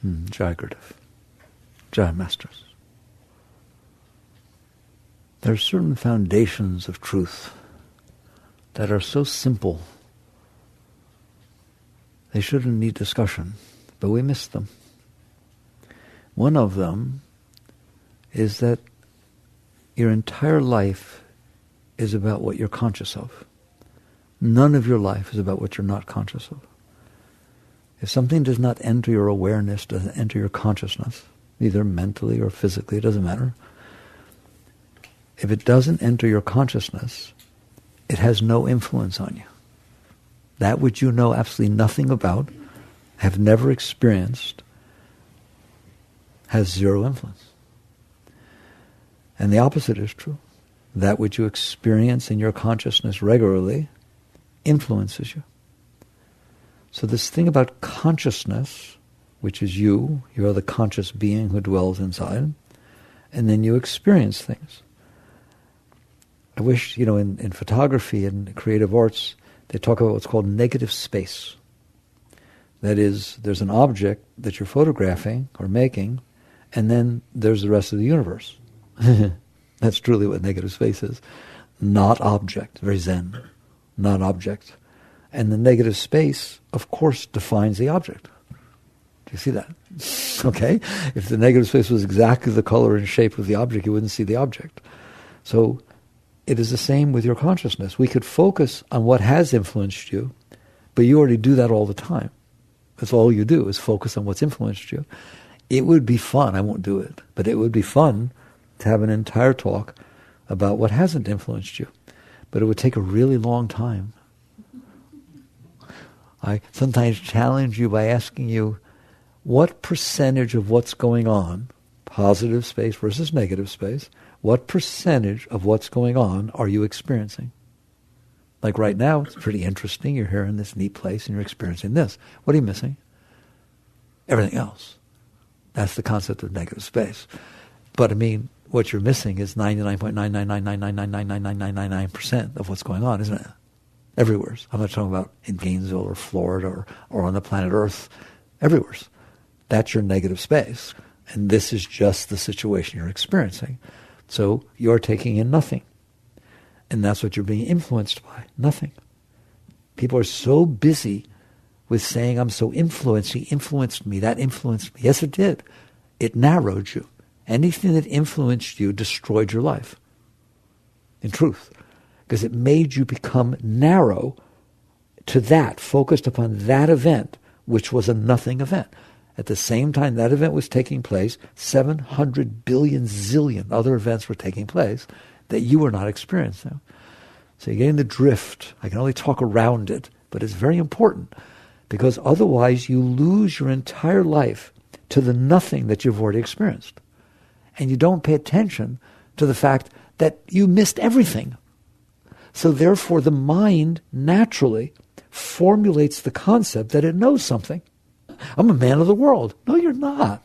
Jai Gurudev. Jai Masters. There are certain foundations of truth that are so simple they shouldn't need discussion, but we miss them. One of them is that your entire life is about what you're conscious of. None of your life is about what you're not conscious of. If something does not enter your awareness, doesn't enter your consciousness, either mentally or physically, it doesn't matter. If it doesn't enter your consciousness, it has no influence on you. That which you know absolutely nothing about, have never experienced, has zero influence. And the opposite is true. That which you experience in your consciousness regularly influences you. So this thing about consciousness, which is you are the conscious being who dwells inside, and then you experience things. I wish, in photography and creative arts, they talk about what's called negative space. That is, there's an object that you're photographing or making, and then there's the rest of the universe. That's truly what negative space is. Not object, very Zen, not object. And the negative space, of course, defines the object. Do you see that? Okay? If the negative space was exactly the color and shape of the object, you wouldn't see the object. So it is the same with your consciousness. We could focus on what has influenced you, but you already do that all the time. That's all you do, is focus on what's influenced you. It would be fun, I won't do it, but it would be fun to have an entire talk about what hasn't influenced you. But it would take a really long time. I sometimes challenge you by asking you, what percentage of what's going on, positive space versus negative space, what percentage of what's going on are you experiencing? Like right now, it's pretty interesting. You're here in this neat place and you're experiencing this. What are you missing? Everything else. That's the concept of negative space. But I mean, what you're missing is 99.99999999999% of what's going on, isn't it? Everywhere. I'm not talking about in Gainesville or Florida or on the planet Earth. Everywhere. That's your negative space. And this is just the situation you're experiencing. So you're taking in nothing. And that's what you're being influenced by, nothing. People are so busy with saying, I'm so influenced, he influenced me, that influenced me. Yes, it did. It narrowed you. Anything that influenced you destroyed your life, in truth. Because it made you become narrow to that, focused upon that event, which was a nothing event. At the same time that event was taking place, 700 billion zillion other events were taking place that you were not experiencing. So you're getting the drift. I can only talk around it, but it's very important, because otherwise you lose your entire life to the nothing that you've already experienced. And you don't pay attention to the fact that you missed everything. So therefore the mind naturally formulates the concept that it knows something. I'm a man of the world. No, you're not.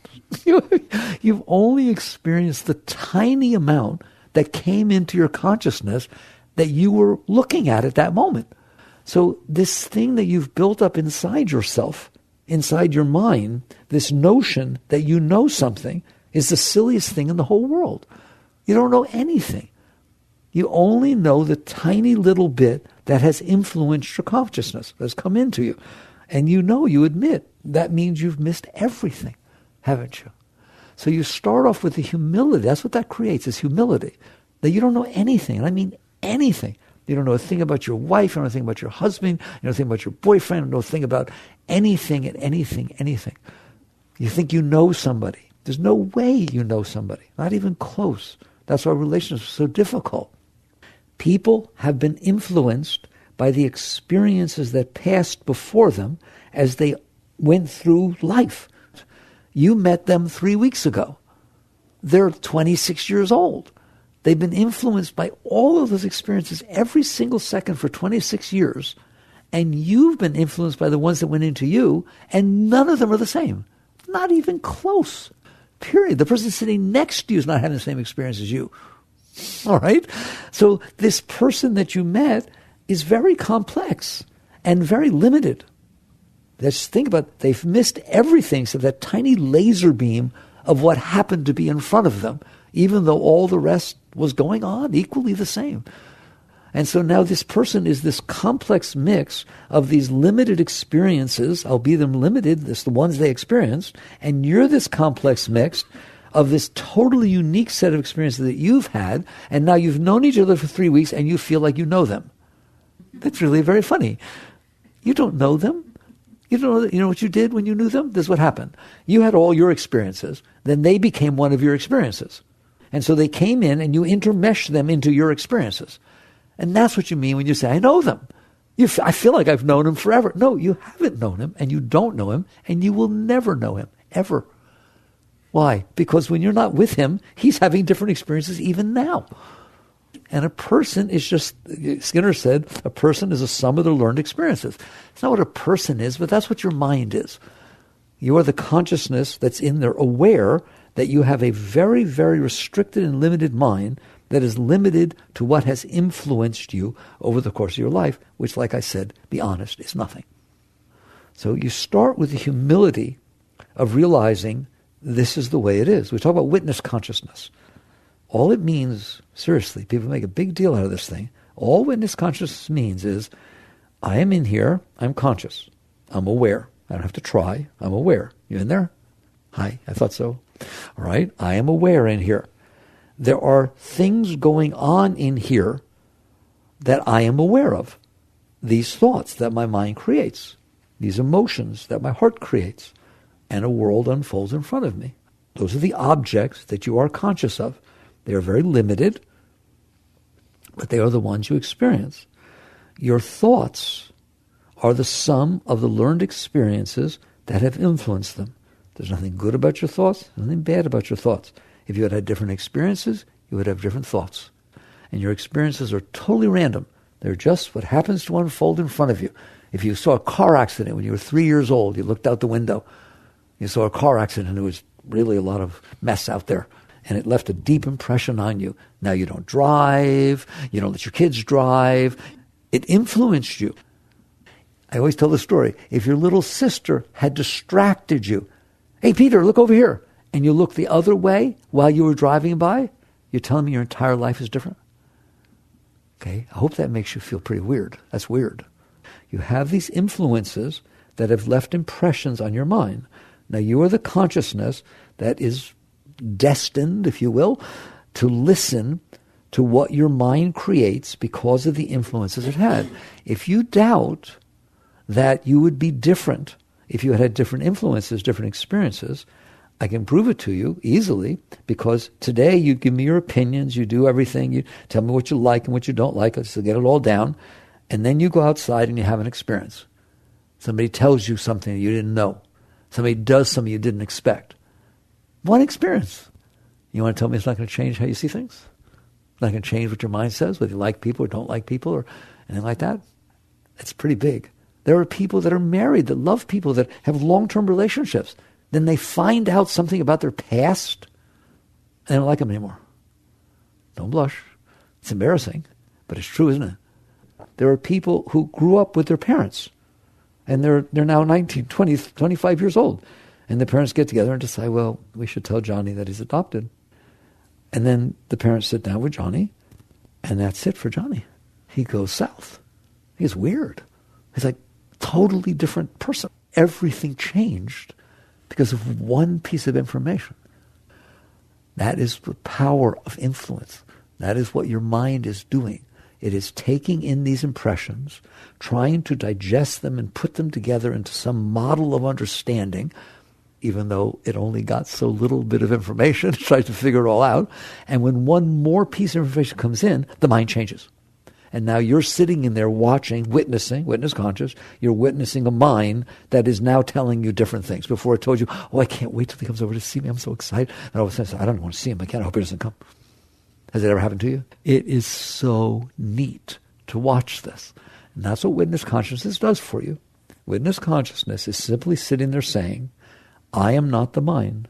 You've only experienced the tiny amount that came into your consciousness that you were looking at that moment. So this thing that you've built up inside yourself, inside your mind, this notion that you know something, is the silliest thing in the whole world. You don't know anything. You only know the tiny little bit that has influenced your consciousness, has come into you. And you admit, that means you've missed everything, haven't you? So you start off with the humility. That's what that creates, is humility. That you don't know anything, and I mean anything. You don't know a thing about your wife, you don't know a thing about your husband, you don't know a thing about your boyfriend, you don't know a thing about anything and anything. You think you know somebody. There's no way you know somebody, not even close. That's why relationships are so difficult. People have been influenced by the experiences that passed before them as they went through life. You met them 3 weeks ago. They're 26 years old. They've been influenced by all of those experiences every single second for 26 years, and you've been influenced by the ones that went into you, and none of them are the same. Not even close. Period. The person sitting next to you is not having the same experience as you. All right? So this person that you met is very complex and very limited. Just think about it. They've missed everything except that tiny laser beam of what happened to be in front of them, even though all the rest was going on equally the same. And so now this person is this complex mix of these limited experiences, albeit them limited, this the ones they experienced, and you're this complex mix of this totally unique set of experiences that you've had, and now you've known each other for 3 weeks and you feel like you know them. That's really very funny. You don't know them. You don't know, you know what you did when you knew them? This is what happened. You had all your experiences, then they became one of your experiences. And so they came in and you intermeshed them into your experiences. And that's what you mean when you say, I know them. I feel like I've known him forever. No, you haven't known him, and you don't know him, and you will never know him, ever. Why? Because when you're not with him, he's having different experiences even now. And a person is just, Skinner said, a person is a sum of their learned experiences. It's not what a person is, but that's what your mind is. You are the consciousness that's in there, aware that you have a very, very restricted and limited mind that is limited to what has influenced you over the course of your life, which, like I said, be honest, is nothing. So you start with the humility of realizing this is the way it is. We talk about witness consciousness. All it means, seriously, people make a big deal out of this thing. All witness consciousness means is, I am in here, I'm conscious, I'm aware. I don't have to try, I'm aware. You in there? Hi, I thought so. All right, I am aware in here. There are things going on in here that I am aware of. These thoughts that my mind creates, these emotions that my heart creates, and a world unfolds in front of me. Those are the objects that you are conscious of. They are very limited, but they are the ones you experience. Your thoughts are the sum of the learned experiences that have influenced them. There's nothing good about your thoughts, nothing bad about your thoughts. If you had had different experiences, you would have different thoughts. And your experiences are totally random. They're just what happens to unfold in front of you. If you saw a car accident when you were 3 years old, you looked out the window, you saw a car accident and there was really a lot of mess out there. And it left a deep impression on you. Now you don't drive, you don't let your kids drive. It influenced you. I always tell the story. If your little sister had distracted you, hey, Peter, look over here, and you look the other way while you were driving by, you're telling me your entire life is different? Okay, I hope that makes you feel pretty weird. That's weird. You have these influences that have left impressions on your mind. Now you are the consciousness that is destined, if you will, to listen to what your mind creates because of the influences it had. If you doubt that you would be different if you had had different influences, different experiences, I can prove it to you easily, because today you give me your opinions, you do everything, you tell me what you like and what you don't like, so get it all down, and then you go outside and you have an experience. Somebody tells you something you didn't know. Somebody does something you didn't expect. One experience. You want to tell me it's not going to change how you see things? It's not going to change what your mind says, whether you like people or don't like people or anything like that? It's pretty big. There are people that are married, that love people, that have long-term relationships. Then they find out something about their past and they don't like them anymore. Don't blush. It's embarrassing, but it's true, isn't it? There are people who grew up with their parents and they're now 19, 20, 25 years old. And the parents get together and decide, well, we should tell Johnny that he's adopted. And then the parents sit down with Johnny, and that's it for Johnny. He goes south. He's weird. He's like a totally different person. Everything changed because of one piece of information. That is the power of influence. That is what your mind is doing. It is taking in these impressions, trying to digest them and put them together into some model of understanding, even though it only got so little bit of information, it tries to figure it all out. And when one more piece of information comes in, the mind changes. And now you're sitting in there watching, witnessing, witness conscious, you're witnessing a mind that is now telling you different things. Before it told you, oh, I can't wait till he comes over to see me, I'm so excited. And all of a sudden, I don't want to see him again, I hope he doesn't come. Has it ever happened to you? It is so neat to watch this. And that's what witness consciousness does for you. Witness consciousness is simply sitting there saying, I am not the mind.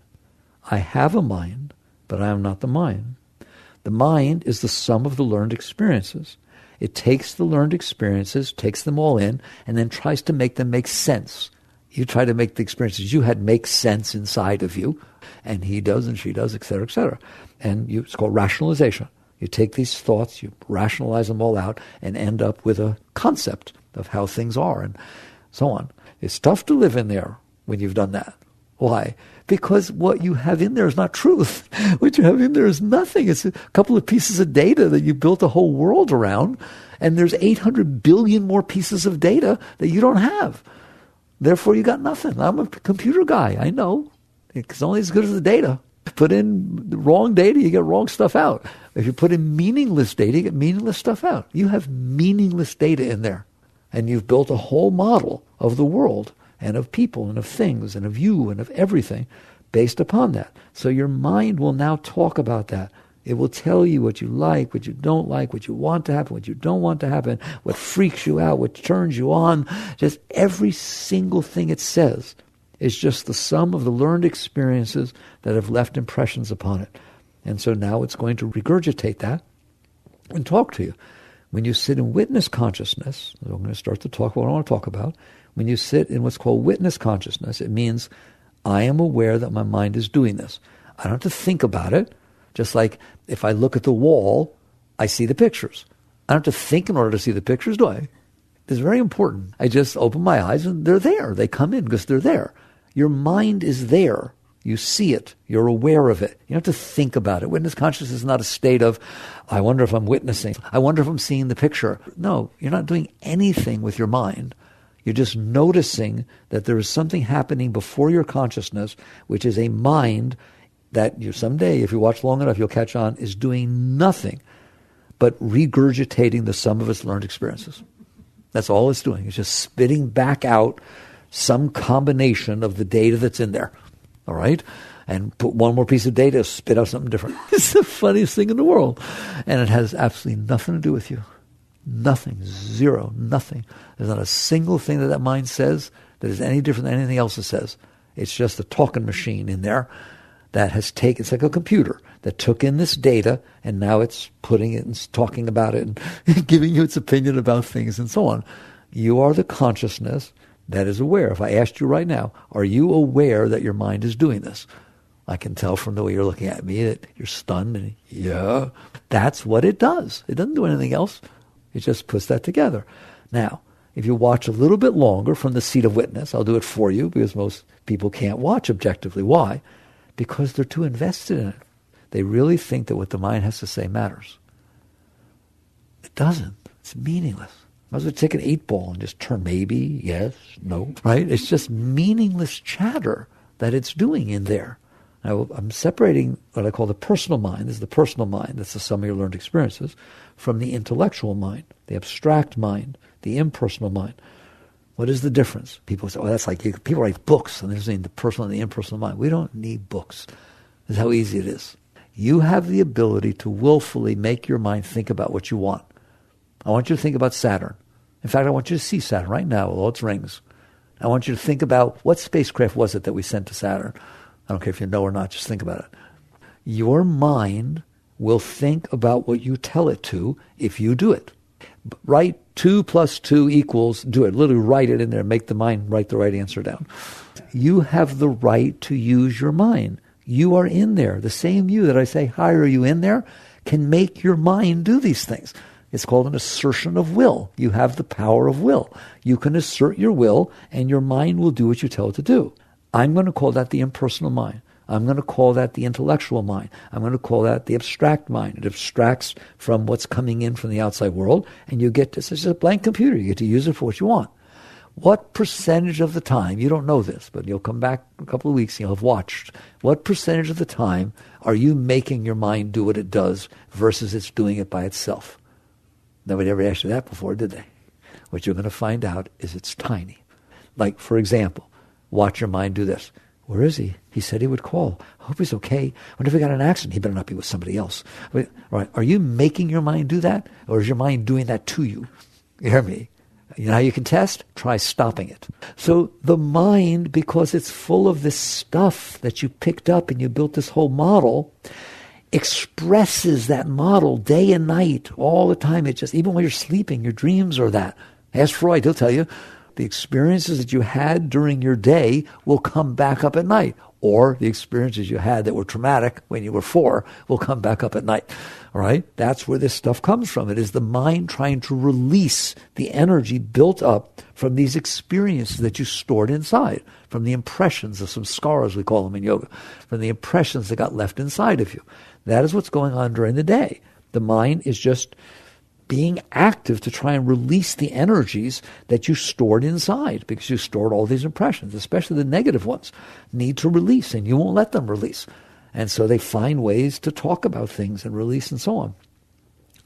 I have a mind, but I am not the mind. The mind is the sum of the learned experiences. It takes the learned experiences, takes them all in, and then tries to make them make sense. You try to make the experiences you had make sense inside of you, and he does and she does, et cetera, et cetera. And it's called rationalization. You take these thoughts, you rationalize them all out, and end up with a concept of how things are and so on. It's tough to live in there when you've done that. Why? Because what you have in there is not truth. What you have in there is nothing. It's a couple of pieces of data that you built a whole world around, and there's 800 billion more pieces of data that you don't have. Therefore, you got nothing. I'm a computer guy. I know. It's only as good as the data. Put in the wrong data, you get wrong stuff out. If you put in meaningless data, you get meaningless stuff out. You have meaningless data in there. And you've built a whole model of the world and of people and of things and of you and of everything based upon that. So your mind will now talk about that. It will tell you what you like, what you don't like, what you want to happen, what you don't want to happen, what freaks you out, what turns you on. Just every single thing it says is just the sum of the learned experiences that have left impressions upon it. And so now it's going to regurgitate that and talk to you. When you sit in witness consciousness, I'm going to start to talk about what I want to talk about. When you sit in what's called witness consciousness, it means I am aware that my mind is doing this. I don't have to think about it. Just like if I look at the wall, I see the pictures. I don't have to think in order to see the pictures, do I? It's very important. I just open my eyes and they're there. They come in because they're there. Your mind is there. You see it. You're aware of it. You don't have to think about it. Witness consciousness is not a state of, I wonder if I'm witnessing. I wonder if I'm seeing the picture. No, you're not doing anything with your mind. You're just noticing that there is something happening before your consciousness, which is a mind that you someday, if you watch long enough, you'll catch on, is doing nothing but regurgitating the sum of its learned experiences. That's all it's doing. It's just spitting back out some combination of the data that's in there. All right? And put one more piece of data, spit out something different. It's the funniest thing in the world. And it has absolutely nothing to do with you. Nothing. Zero. Nothing. There's not a single thing that mind says that is any different than anything else it says. It's just a talking machine in there that has taken, it's like a computer that took in this data and now it's putting it and talking about it and giving you its opinion about things and so on. You are the consciousness that is aware. If I asked you right now, are you aware that your mind is doing this? I can tell from the way you're looking at me that you're stunned and yeah, that's what it does. It doesn't do anything else. It just puts that together. Now, if you watch a little bit longer from the seat of witness, I'll do it for you because most people can't watch objectively. Why? Because they're too invested in it. They really think that what the mind has to say matters. It doesn't. It's meaningless. Might as well take an 8-ball and just turn maybe, yes, no, right? It's just meaningless chatter that it's doing in there. Now, I'm separating what I call the personal mind. This is the personal mind. That's the sum of your learned experiences from the intellectual mind, the abstract mind, the impersonal mind. What is the difference? People say, oh, that's like, people write books, and they're saying the personal and the impersonal mind. We don't need books. This is how easy it is. You have the ability to willfully make your mind think about what you want. I want you to think about Saturn. In fact, I want you to see Saturn right now with all its rings. I want you to think about what spacecraft was it that we sent to Saturn. I don't care if you know or not, just think about it. Your mind will think about what you tell it to if you do it. Write 2 + 2 equals, do it. Literally write it in there. Make the mind write the right answer down. You have the right to use your mind. You are in there. The same you that I say, hi, are you in there, can make your mind do these things. It's called an assertion of will. You have the power of will. You can assert your will, and your mind will do what you tell it to do. I'm going to call that the impersonal mind. I'm going to call that the intellectual mind. I'm going to call that the abstract mind. It abstracts from what's coming in from the outside world, and you get this. It's a blank computer. You get to use it for what you want. What percentage of the time, you don't know this, but you'll come back in a couple of weeks and you'll have watched, what percentage of the time are you making your mind do what it does versus it's doing it by itself? Nobody ever asked you that before, did they? What you're going to find out is it's tiny. Like, for example, watch your mind do this. Where is he? He said he would call. I hope he's okay. I wonder if he got in an accident. He better not be with somebody else. Right? Are you making your mind do that? Or is your mind doing that to you? You hear me? You know how you can test? Try stopping it. So the mind, because it's full of this stuff that you picked up and you built this whole model, expresses that model day and night, all the time. It just, even when you're sleeping, your dreams are that. Ask Freud, he'll tell you. the experiences that you had during your day will come back up at night. Or the experiences you had that were traumatic when you were 4 will come back up at night. All right? That's where this stuff comes from. It is the mind trying to release the energy built up from these experiences that you stored inside, from the impressions of some scars, we call them in yoga, from the impressions that got left inside of you. That is what's going on during the day. The mind is just being active to try and release the energies that you stored inside, because you stored all these impressions, especially the negative ones, need to release, and you won't let them release. And so they find ways to talk about things and release and so on.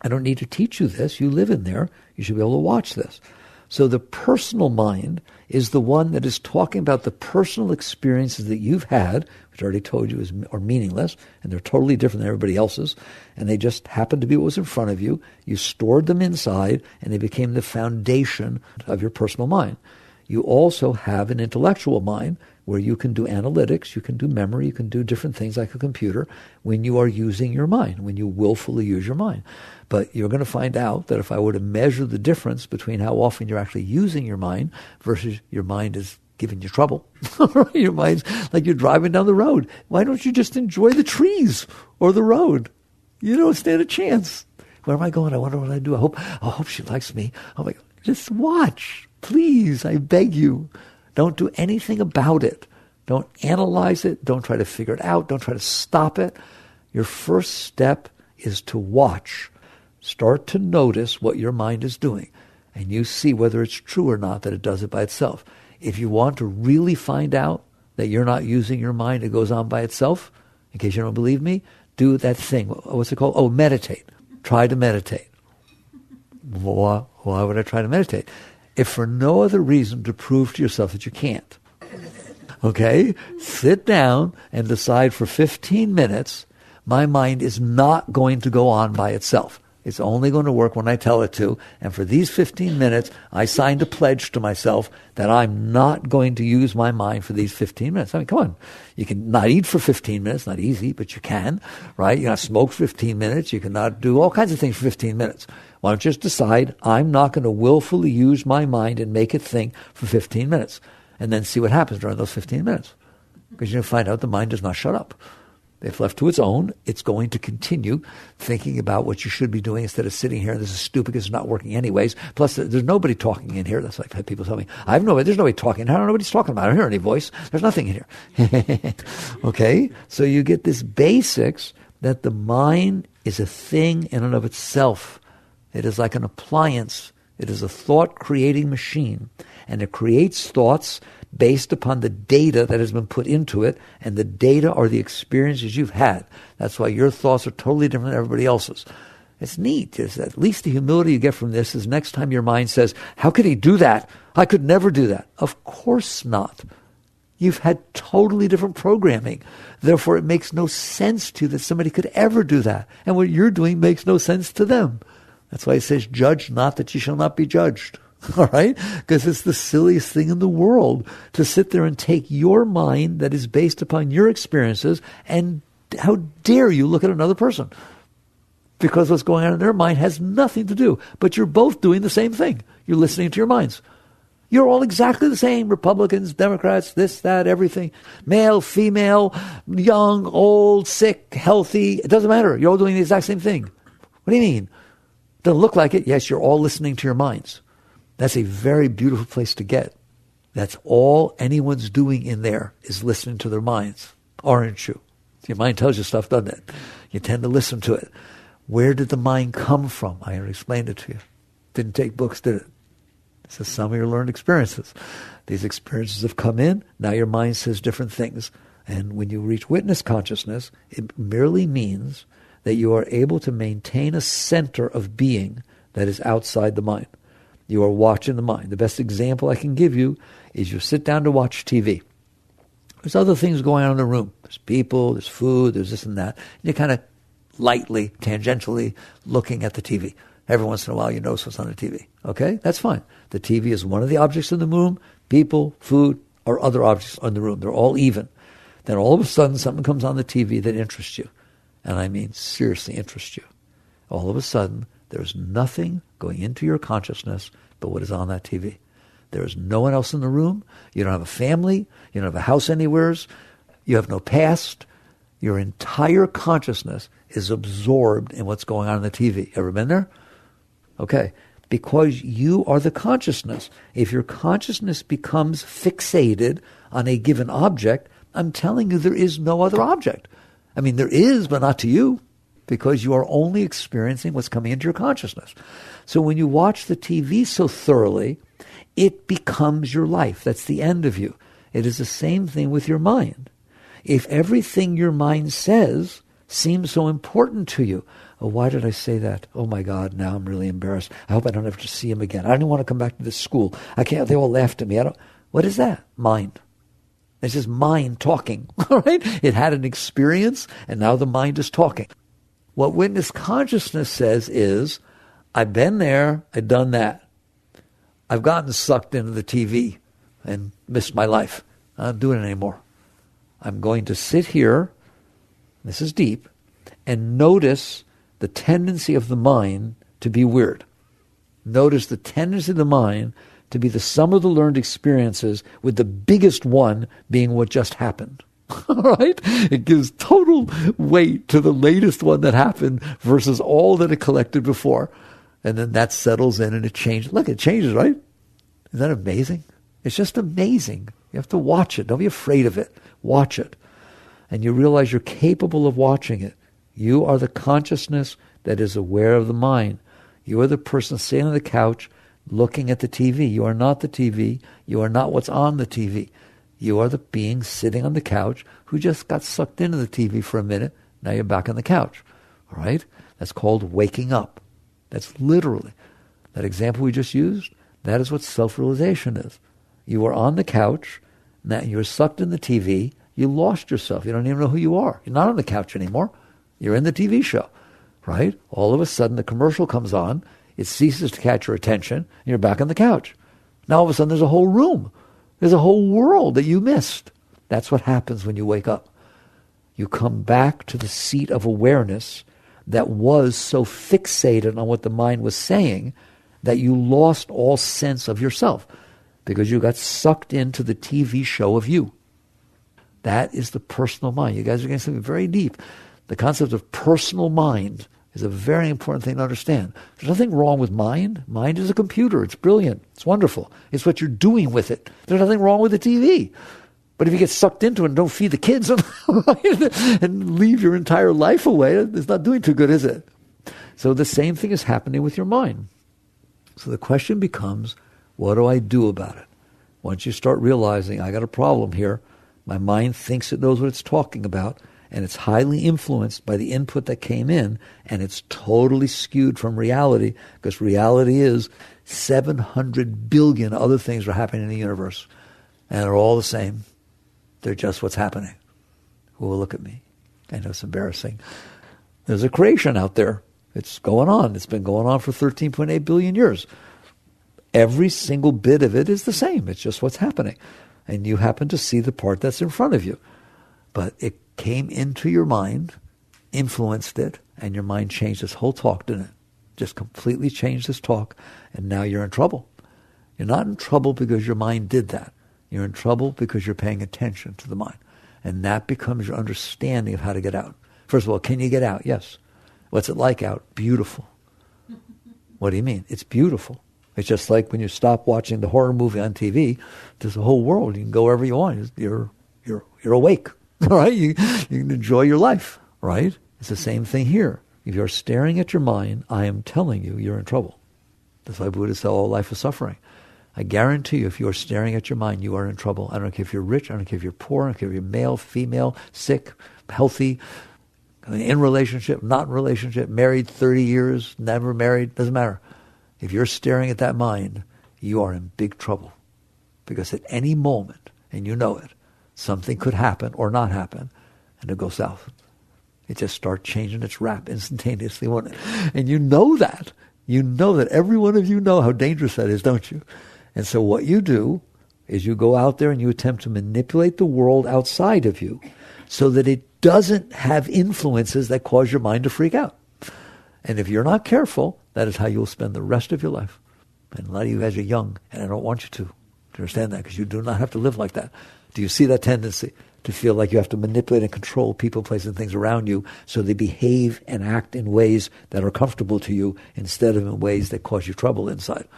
I don't need to teach you this. You live in there. You should be able to watch this. So the personal mind is the one that is talking about the personal experiences that you've had, which I already told you are meaningless, and they're totally different than everybody else's, and they just happened to be what was in front of you. You stored them inside, and they became the foundation of your personal mind. You also have an intellectual mind where you can do analytics, you can do memory, you can do different things like a computer when you are using your mind, when you willfully use your mind. But you're going to find out that if I were to measure the difference between how often you're actually using your mind versus your mind is giving you trouble. Your mind's like you're driving down the road. Why don't you just enjoy the trees or the road? You don't stand a chance. Where am I going? I wonder what I do. I hope she likes me. Oh my God. Just watch. Please, I beg you. Don't do anything about it. Don't analyze it. Don't try to figure it out. Don't try to stop it. Your first step is to watch. Start to notice what your mind is doing. And you see whether it's true or not that it does it by itself. If you want to really find out that you're not using your mind, it goes on by itself, in case you don't believe me, do that thing. What's it called? Oh, meditate. Try to meditate. Why would I try to meditate? If for no other reason to prove to yourself that you can't. Okay? Sit down and decide for 15 minutes, my mind is not going to go on by itself. It's only going to work when I tell it to. And for these 15 minutes, I signed a pledge to myself that I'm not going to use my mind for these 15 minutes. I mean, come on. You can not eat for 15 minutes. Not easy, but you can, right? You cannot smoke for 15 minutes. You cannot do all kinds of things for 15 minutes. Why don't you just decide, I'm not going to willfully use my mind and make it think for 15 minutes. And then see what happens during those 15 minutes. Because you'll find out the mind does not shut up. If left to its own, it's going to continue thinking about what you should be doing instead of sitting here. This is stupid because it's not working anyways. Plus, there's nobody talking in here. That's like people tell me, there's nobody talking. I don't know what he's talking about. I don't hear any voice. There's nothing in here. Okay? So you get this basics that the mind is a thing in and of itself. It is like an appliance. It is a thought-creating machine. And it creates thoughts based upon the data that has been put into it, and the data are the experiences you've had. That's why your thoughts are totally different than everybody else's. It's neat. At least the humility you get from this is next time your mind says, how could he do that? I could never do that. Of course not. You've had totally different programming. Therefore, it makes no sense to you that somebody could ever do that. And what you're doing makes no sense to them. That's why it says, judge not that you shall not be judged. All right? Because it's the silliest thing in the world to sit there and take your mind that is based upon your experiences, and how dare you look at another person? Because what's going on in their mind has nothing to do. But you're both doing the same thing. You're listening to your minds. You're all exactly the same. Republicans, Democrats, this, that, everything. Male, female, young, old, sick, healthy. It doesn't matter. You're all doing the exact same thing. What do you mean? Doesn't look like it? Yes, you're all listening to your minds. That's a very beautiful place to get. That's all anyone's doing in there is listening to their minds, aren't you? Your mind tells you stuff, doesn't it? You tend to listen to it. Where did the mind come from? I already explained it to you. Didn't take books, did it? This is some of your learned experiences. These experiences have come in. Now your mind says different things. And when you reach witness consciousness, it merely means that you are able to maintain a center of being that is outside the mind. You are watching the mind. The best example I can give you is you sit down to watch TV. There's other things going on in the room. There's people, there's food, there's this and that. And you're kind of lightly, tangentially looking at the TV. Every once in a while you notice what's on the TV. Okay? That's fine. The TV is one of the objects in the room. People, food, or other objects in the room. They're all even. Then all of a sudden something comes on the TV that interests you. And I mean seriously interests you. All of a sudden there's nothing going into your consciousness but what is on that TV. There's no one else in the room. You don't have a family. You don't have a house anywhere. You have no past. Your entire consciousness is absorbed in what's going on in the TV. Ever been there? Okay. Because you are the consciousness. If your consciousness becomes fixated on a given object, I'm telling you there is no other object. I mean, there is, but not to you, because you are only experiencing what's coming into your consciousness. So when you watch the TV so thoroughly, it becomes your life. That's the end of you. It is the same thing with your mind. If everything your mind says seems so important to you, oh, why did I say that? Oh my God, now I'm really embarrassed. I hope I don't have to see him again. I don't even want to come back to this school. I can't, they all laughed at me. What is that? Mind. It's just mind talking, all right? It had an experience, and now the mind is talking. What witness consciousness says is, I've been there, I've done that. I've gotten sucked into the TV and missed my life. I'm not doing it anymore. I'm going to sit here, this is deep, and notice the tendency of the mind to be weird. Notice the tendency of the mind to be the sum of the learned experiences, with the biggest one being what just happened. All right? It gives total weight to the latest one that happened versus all that it collected before. And then that settles in and it changes. Look, it changes, right? Isn't that amazing? It's just amazing. You have to watch it. Don't be afraid of it. Watch it. And you realize you're capable of watching it. You are the consciousness that is aware of the mind. You are the person sitting on the couch looking at the TV. You are not the TV. You are not what's on the TV. You are the being sitting on the couch who just got sucked into the TV for a minute. Now you're back on the couch. All right? That's called waking up. That's literally. That example we just used, that is what self-realization is. You are on the couch. Now you're sucked in the TV. You lost yourself. You don't even know who you are. You're not on the couch anymore. You're in the TV show. Right? All of a sudden the commercial comes on. It ceases to catch your attention. And you're back on the couch. Now all of a sudden there's a whole room. There's a whole world that you missed. That's what happens when you wake up. You come back to the seat of awareness that was so fixated on what the mind was saying that you lost all sense of yourself because you got sucked into the TV show of you. That is the personal mind. You guys are getting something very deep. The concept of personal mind is a very important thing to understand. There's nothing wrong with mind. Mind is a computer. It's brilliant. It's wonderful. It's what you're doing with it. There's nothing wrong with the TV. But if you get sucked into it and don't feed the kids and leave your entire life away, it's not doing too good, is it? So the same thing is happening with your mind. So the question becomes, what do I do about it? Once you start realizing, I got a problem here, my mind thinks it knows what it's talking about, and it's highly influenced by the input that came in, and it's totally skewed from reality, because reality is 700 billion other things are happening in the universe, and they're all the same. They're just what's happening. Who will look at me? I know it's embarrassing. There's a creation out there. It's going on. It's been going on for 13.8 billion years. Every single bit of it is the same. It's just what's happening. And you happen to see the part that's in front of you. But it came into your mind, influenced it, and your mind changed this whole talk, didn't it? Just completely changed this talk, and now you're in trouble. You're not in trouble because your mind did that. You're in trouble because you're paying attention to the mind. And that becomes your understanding of how to get out. First of all, can you get out? Yes. What's it like out? Beautiful. What do you mean? It's beautiful. It's just like when you stop watching the horror movie on TV, there's a whole world. You can go wherever you want. You're awake. All right? You can enjoy your life. Right? It's the same thing here. If you're staring at your mind, I am telling you, you're in trouble. That's why Buddha said all life is suffering. I guarantee you, if you're staring at your mind, you are in trouble. I don't care if you're rich, I don't care if you're poor, I don't care if you're male, female, sick, healthy, in relationship, not in relationship, married 30 years, never married, doesn't matter. If you're staring at that mind, you are in big trouble. Because at any moment, and you know it, something could happen or not happen, and it'll go south. It just starts changing its rap instantaneously, won't it? And you know that. You know that. Every one of you know how dangerous that is, don't you? And so what you do is you go out there and you attempt to manipulate the world outside of you so that it doesn't have influences that cause your mind to freak out. And if you're not careful, that is how you'll spend the rest of your life. And a lot of you guys are young, and I don't want you to. Do you understand that? Because you do not have to live like that. Do you see that tendency to feel like you have to manipulate and control people, places, and things around you so they behave and act in ways that are comfortable to you instead of in ways that cause you trouble inside?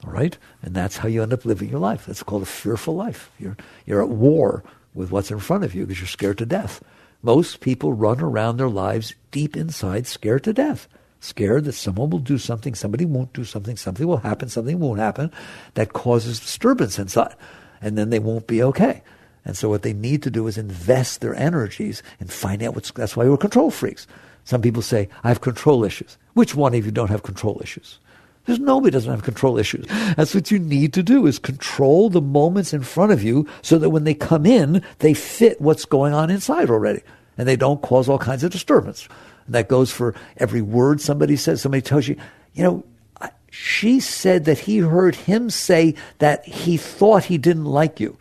All right? And that's how you end up living your life. That's called a fearful life. You're at war with what's in front of you because you're scared to death. Most people run around their lives deep inside scared to death. Scared that someone will do something, somebody won't do something, something will happen, something won't happen, that causes disturbance inside. And then they won't be okay. And so what they need to do is invest their energies and find out that's why we're control freaks. Some people say, I have control issues. Which one of you don't have control issues? There's nobody doesn't have control issues. That's what you need to do, is control the moments in front of you so that when they come in, they fit what's going on inside already. And they don't cause all kinds of disturbance. And that goes for every word somebody says. Somebody tells you, she said that he heard him say that he thought he didn't like you.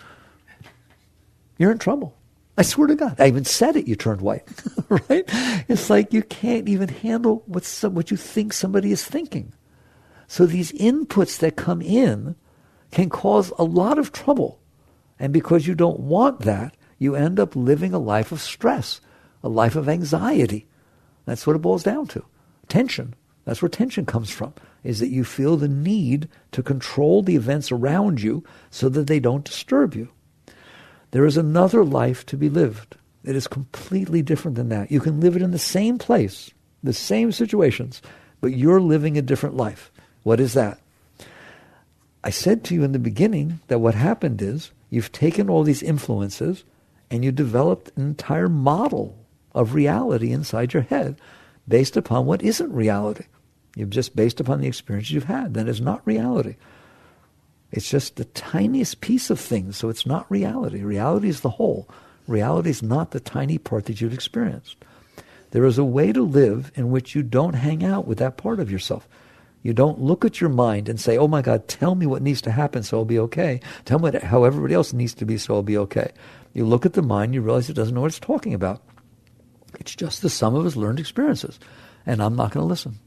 You're in trouble. I swear to God. I even said it, you turned white. Right? It's like you can't even handle what you think somebody is thinking. So these inputs that come in can cause a lot of trouble. And because you don't want that, you end up living a life of stress, a life of anxiety. That's what it boils down to. Tension. That's where tension comes from, is that you feel the need to control the events around you so that they don't disturb you. There is another life to be lived. It is completely different than that. You can live it in the same place, the same situations, but you're living a different life. What is that? I said to you in the beginning that what happened is you've taken all these influences and you developed an entire model of reality inside your head based upon what isn't reality. You've just based upon the experiences you've had. That is not reality. It's just the tiniest piece of things, so it's not reality. Reality is the whole. Reality is not the tiny part that you've experienced. There is a way to live in which you don't hang out with that part of yourself. You don't look at your mind and say, oh my God, tell me what needs to happen so I'll be okay. Tell me how everybody else needs to be so I'll be okay. You look at the mind, you realize it doesn't know what it's talking about. It's just the sum of its learned experiences. And I'm not going to listen.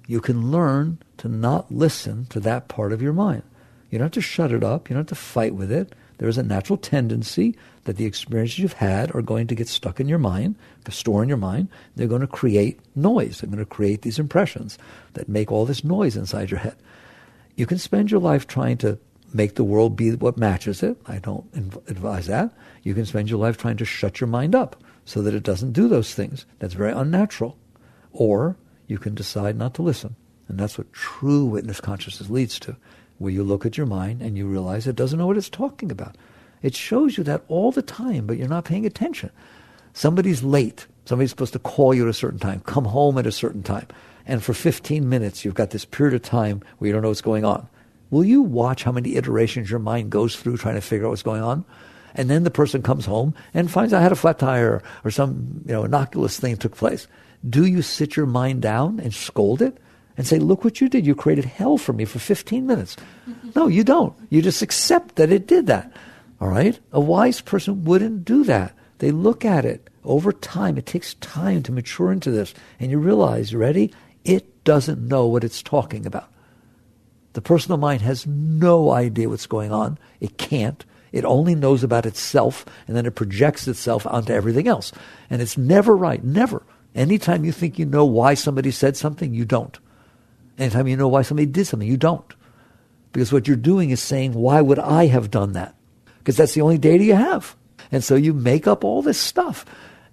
You can learn to not listen to that part of your mind. You don't have to shut it up. You don't have to fight with it. There is a natural tendency that the experiences you've had are going to get stuck in your mind, to store in your mind. They're going to create noise. They're going to create these impressions that make all this noise inside your head. You can spend your life trying to make the world be what matches it. I don't advise that. You can spend your life trying to shut your mind up so that it doesn't do those things. That's very unnatural. Or you can decide not to listen. And that's what true witness consciousness leads to, where you look at your mind and you realize it doesn't know what it's talking about. It shows you that all the time, but you're not paying attention. Somebody's late. Somebody's supposed to call you at a certain time, come home at a certain time. And for 15 minutes, you've got this period of time where you don't know what's going on. Will you watch how many iterations your mind goes through trying to figure out what's going on? And then the person comes home and finds out I had a flat tire or some innocuous thing took place. Do you sit your mind down and scold it and say, look what you did. You created hell for me for 15 minutes. No, you don't. You just accept that it did that. All right? A wise person wouldn't do that. They look at it over time. It takes time to mature into this. And you realize, you ready? It doesn't know what it's talking about. The personal mind has no idea what's going on. It can't. It only knows about itself, and then it projects itself onto everything else. And it's never right. Never. Anytime you think you know why somebody said something, you don't. Anytime you know why somebody did something, you don't. Because what you're doing is saying, why would I have done that? Because that's the only data you have. And so you make up all this stuff.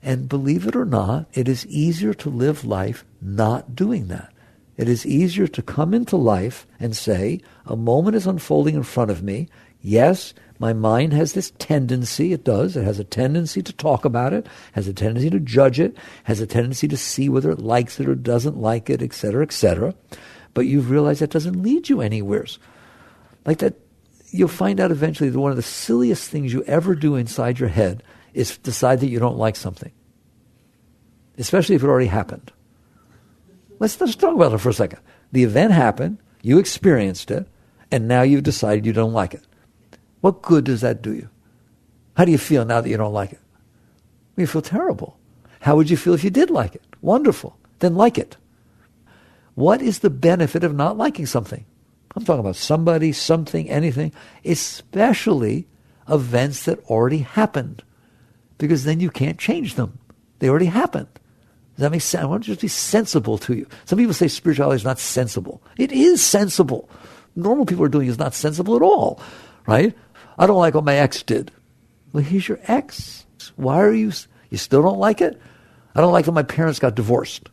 And believe it or not, it is easier to live life not doing that. It is easier to come into life and say, a moment is unfolding in front of me. Yes, my mind has this tendency, it does. It has a tendency to talk about it, has a tendency to judge it, has a tendency to see whether it likes it or doesn't like it, etc., etc. But you've realized that doesn't lead you anywhere. Like that, you'll find out eventually that one of the silliest things you ever do inside your head is decide that you don't like something. Especially if it already happened. Let's talk about it for a second. The event happened, you experienced it, and now you've decided you don't like it. What good does that do you? How do you feel now that you don't like it? You feel terrible. How would you feel if you did like it? Wonderful. Then like it. What is the benefit of not liking something? I'm talking about somebody, something, anything, especially events that already happened, because then you can't change them. They already happened. Does that make sense? I want to just be sensible to you. Some people say spirituality is not sensible. It is sensible. Normal people are doing is not sensible at all, right? I don't like what my ex did. Well, he's your ex. Why are you still don't like it? I don't like that my parents got divorced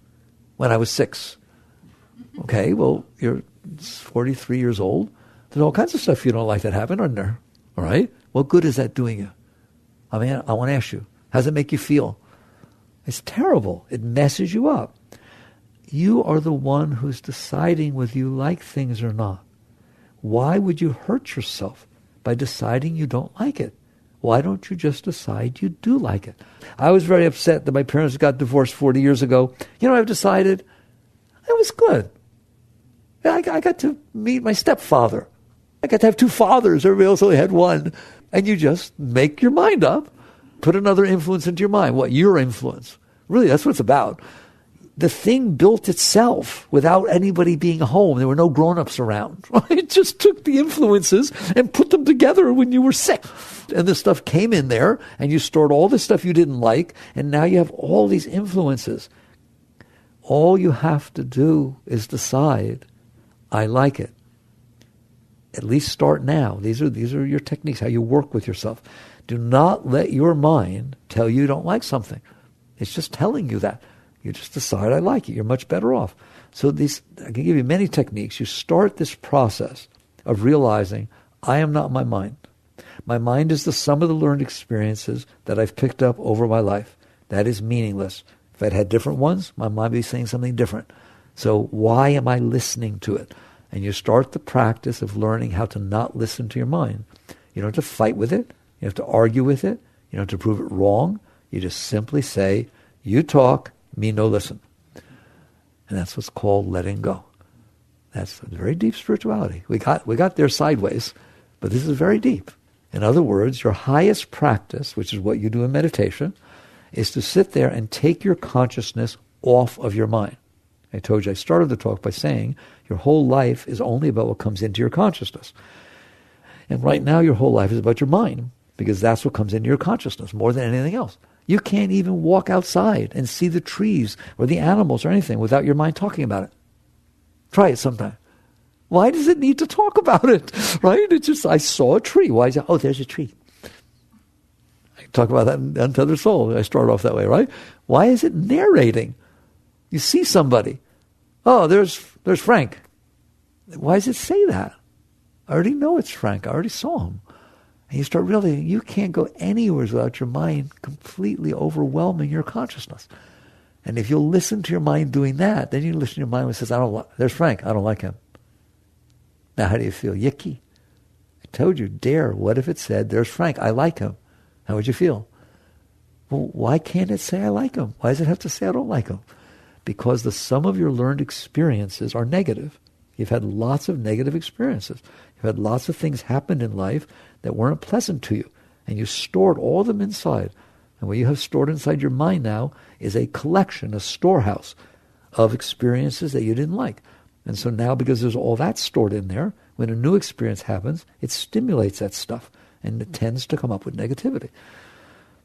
when I was 6. Okay, well, you're 43 years old. There's all kinds of stuff you don't like that happened, aren't there? All right? What good is that doing you? I mean, I want to ask you, how does it make you feel? It's terrible. It messes you up. You are the one who's deciding whether you like things or not. Why would you hurt yourself by deciding you don't like it? Why don't you just decide you do like it? I was very upset that my parents got divorced 40 years ago. You know what I've decided? It was good. I got to meet my stepfather. I got to have 2 fathers. Everybody else only had 1. And you just make your mind up. Put another influence into your mind. What? Your influence. Really, that's what it's about. The thing built itself without anybody being home. There were no grown-ups around. It just took the influences and put them together when you were sick. And this stuff came in there, and you stored all this stuff you didn't like, and now you have all these influences. All you have to do is decide, I like it. At least start now. These are your techniques, how you work with yourself. Do not let your mind tell you don't like something. It's just telling you that. You just decide, I like it. You're much better off. So I can give you many techniques. You start this process of realizing, I am not my mind. My mind is the sum of the learned experiences that I've picked up over my life. That is meaningless. If I'd had different ones, my mind would be saying something different. So why am I listening to it? And you start the practice of learning how to not listen to your mind. You don't have to fight with it. You don't have to argue with it. You don't have to prove it wrong. You just simply say, you talk, me no listen. And that's what's called letting go. That's very deep spirituality. We got there sideways, but this is very deep. In other words, your highest practice, which is what you do in meditation, is to sit there and take your consciousness off of your mind. I told you, I started the talk by saying your whole life is only about what comes into your consciousness. And right now your whole life is about your mind, because that's what comes into your consciousness more than anything else. You can't even walk outside and see the trees or the animals or anything without your mind talking about it. Try it sometime. Why does it need to talk about it? Right? It's just, I saw a tree. Why is it? Oh, there's a tree. I talk about that in Untethered Soul. I start off that way, right? Why is it narrating? You see somebody. Oh, there's Frank. Why does it say that? I already know it's Frank. I already saw him. And you start realizing you can't go anywhere without your mind completely overwhelming your consciousness. And if you'll listen to your mind doing that, then you listen to your mind when it says, there's Frank, I don't like him. Now how do you feel? Yicky. I told you, dare. What if it said, there's Frank, I like him? How would you feel? Well, why can't it say I like him? Why does it have to say I don't like him? Because the sum of your learned experiences are negative. You've had lots of negative experiences. You've had lots of things happen in life that weren't pleasant to you. And you stored all of them inside. And what you have stored inside your mind now is a collection, a storehouse of experiences that you didn't like. And so now, because there's all that stored in there, when a new experience happens, it stimulates that stuff. And it tends to come up with negativity.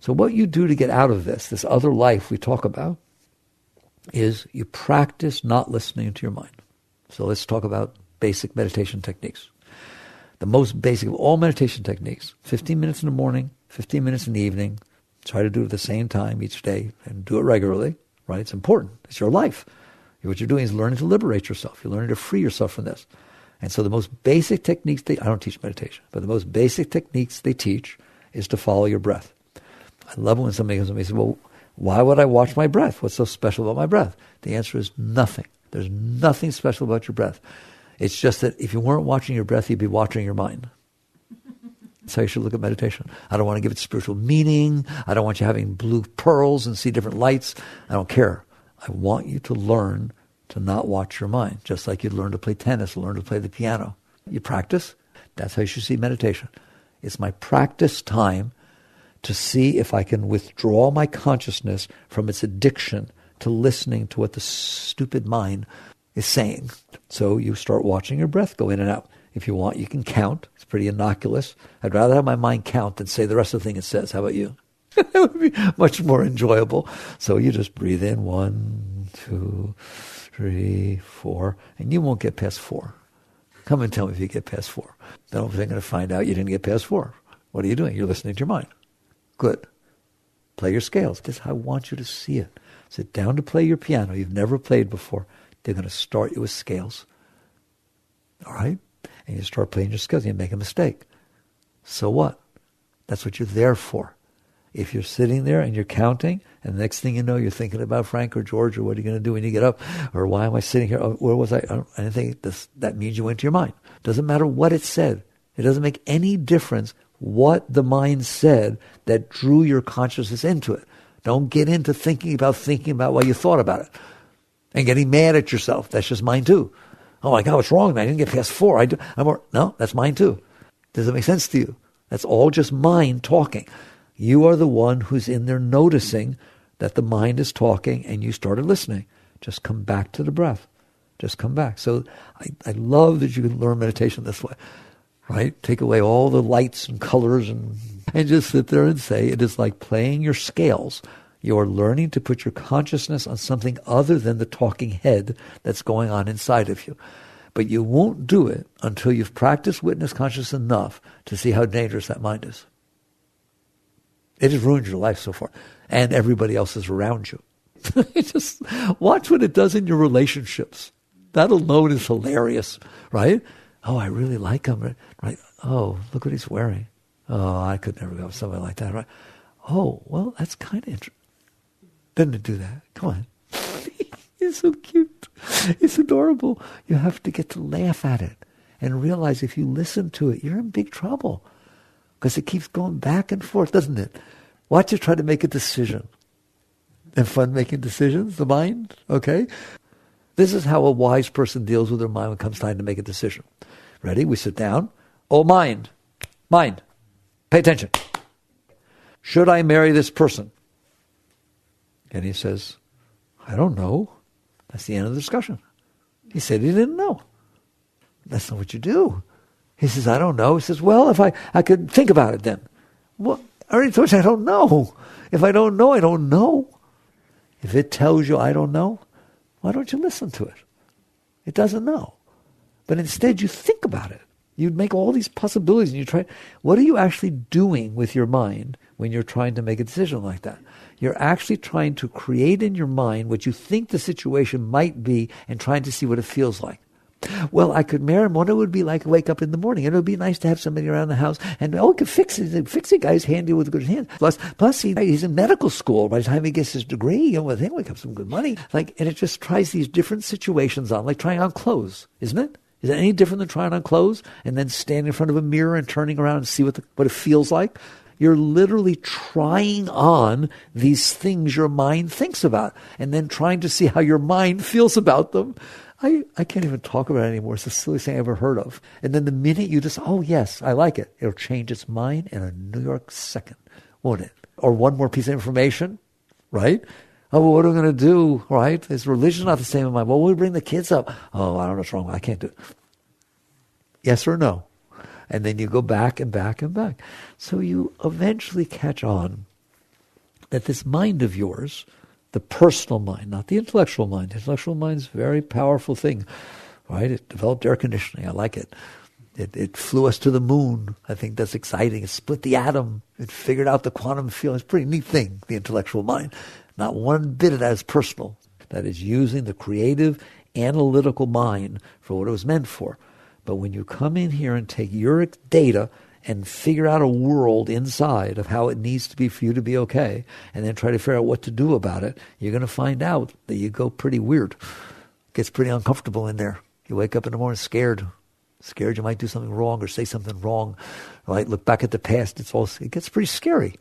So what you do to get out of this other life we talk about, is you practice not listening to your mind. So let's talk about basic meditation techniques. The most basic of all meditation techniques, 15 minutes in the morning, 15 minutes in the evening. Try to do it at the same time each day and do it regularly, right? It's important. It's your life. What you're doing is learning to liberate yourself. You're learning to free yourself from this. And so the most basic techniques, I don't teach meditation, but the most basic techniques they teach is to follow your breath. I love it when somebody comes to me and says, well, why would I watch my breath? What's so special about my breath? The answer is nothing. There's nothing special about your breath. It's just that if you weren't watching your breath, you'd be watching your mind. That's how you should look at meditation. I don't want to give it spiritual meaning. I don't want you having blue pearls and see different lights. I don't care. I want you to learn to not watch your mind, just like you'd learn to play tennis, learn to play the piano. You practice. That's how you should see meditation. It's my practice time to see if I can withdraw my consciousness from its addiction to listening to what the stupid mind is saying. So you start watching your breath go in and out. If you want, you can count. It's pretty innocuous. I'd rather have my mind count than say the rest of the thing it says. How about you? That would be much more enjoyable. So you just breathe in 1, 2, 3, 4, and you won't get past 4. Come and tell me if you get past 4. Then they're going to find out you didn't get past 4. What are you doing? You're listening to your mind. Good. Play your scales. This, I want you to see it. Sit down to play your piano. You've never played before. They're going to start you with scales. All right? And you start playing your scales. You make a mistake. So what? That's what you're there for. If you're sitting there and you're counting, and the next thing you know, you're thinking about Frank or George, or what are you going to do when you get up? Or why am I sitting here? Oh, where was I? I didn't think this. That means you went to your mind. Doesn't matter what it said. It doesn't make any difference what the mind said that drew your consciousness into it. Don't get into thinking about why you thought about it. And getting mad at yourself. That's just mine too. Oh my God, what's wrong? I didn't get past 4. No, that's mine too. Does it make sense to you? That's all just mind talking. You are the one who's in there noticing that the mind is talking and you started listening. Just come back to the breath. Just come back. So I love that you can learn meditation this way, right? Take away all the lights and colors and just sit there and say, it is like playing your scales. You're learning to put your consciousness on something other than the talking head that's going on inside of you. But you won't do it until you've practiced witness consciousness enough to see how dangerous that mind is. It has ruined your life so far. And everybody else is around you. Just watch what it does in your relationships. That alone is hilarious, right? Oh, I really like him, right? Oh, look what he's wearing. Oh, I could never go with somebody like that, right? Oh, well, that's kind of interesting. Didn't it do that? Come on. It's so cute. It's adorable. You have to get to laugh at it and realize if you listen to it, you're in big trouble. Because it keeps going back and forth, doesn't it? Watch it try to make a decision. And fun making decisions, the mind, okay? This is how a wise person deals with their mind when it comes time to make a decision. Ready? We sit down. Oh, mind, pay attention. Should I marry this person? And he says, I don't know. That's the end of the discussion. He said he didn't know. That's not what you do. He says, I don't know. He says, well, if I could think about it then. Well, I already told you I don't know. If I don't know, I don't know. If it tells you I don't know, why don't you listen to it? It doesn't know. But instead you think about it. You make all these possibilities and you try. What are you actually doing with your mind when you're trying to make a decision like that? You're actually trying to create in your mind what you think the situation might be and trying to see what it feels like. Well, I could marry him. What it would be like to wake up in the morning. And it would be nice to have somebody around the house. And, he can fix it. Fix it, guy's handy with good hands. Plus he's in medical school. By the time he gets his degree, he'll wake up some good money. And it just tries these different situations on, like trying on clothes, isn't it? Is it any different than trying on clothes and then standing in front of a mirror and turning around and see what it feels like? You're literally trying on these things your mind thinks about and then trying to see how your mind feels about them. I can't even talk about it anymore. It's the silliest thing I ever heard of. And then the minute you just, oh yes, I like it, it'll change its mind in a New York second, won't it? Or one more piece of information, right? Oh, well, what are we going to do, right? Is religion not the same in mind? Well, we bring the kids up. Oh, I don't know what's wrong. I can't do it. Yes or no? And then you go back and back and back. So you eventually catch on that this mind of yours, the personal mind, not the intellectual mind. The intellectual mind's a very powerful thing, right? It developed air conditioning. I like it. It flew us to the moon. I think that's exciting. It split the atom. It figured out the quantum field. It's a pretty neat thing, the intellectual mind. Not one bit of that is personal. That is using the creative, analytical mind for what it was meant for. But when you come in here and take your data and figure out a world inside of how it needs to be for you to be okay, and then try to figure out what to do about it, you're going to find out that you go pretty weird. It gets pretty uncomfortable in there. You wake up in the morning scared you might do something wrong or say something wrong, right? Look back at the past. It gets pretty scary,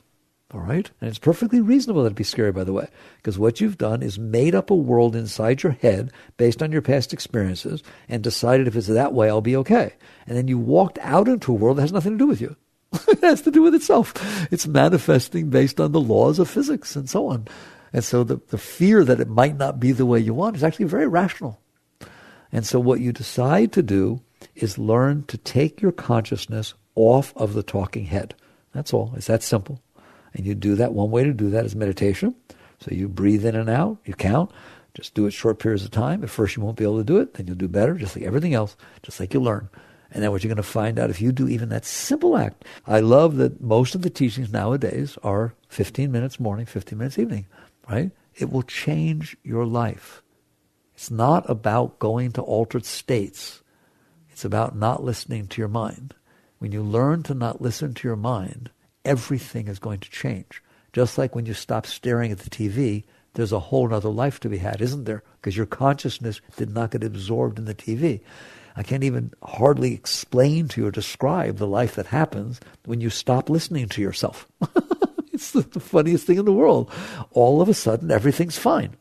all right? And it's perfectly reasonable that it be scary, by the way, because what you've done is made up a world inside your head based on your past experiences and decided if it's that way, I'll be okay. And then you walked out into a world that has nothing to do with you. It has to do with itself. It's manifesting based on the laws of physics and so on. And so the fear that it might not be the way you want is actually very rational. And so what you decide to do is learn to take your consciousness off of the talking head. That's all. It's that simple. And you do that. One way to do that is meditation. So you breathe in and out. You count. Just do it short periods of time. At first you won't be able to do it. Then you'll do better, just like everything else, just like you learn. And then what you're going to find out if you do even that simple act. I love that most of the teachings nowadays are 15 minutes morning, 15 minutes evening, right? It will change your life. It's not about going to altered states. It's about not listening to your mind. When you learn to not listen to your mind, everything is going to change. Just like when you stop staring at the TV, there's a whole other life to be had, isn't there? Because your consciousnness did not get absorbed in the TV. I can't even hardly explain to you or describe the life that happens when you stop listening to yourself. It's the funniest thing in the world. All of a sudden, everything's fine.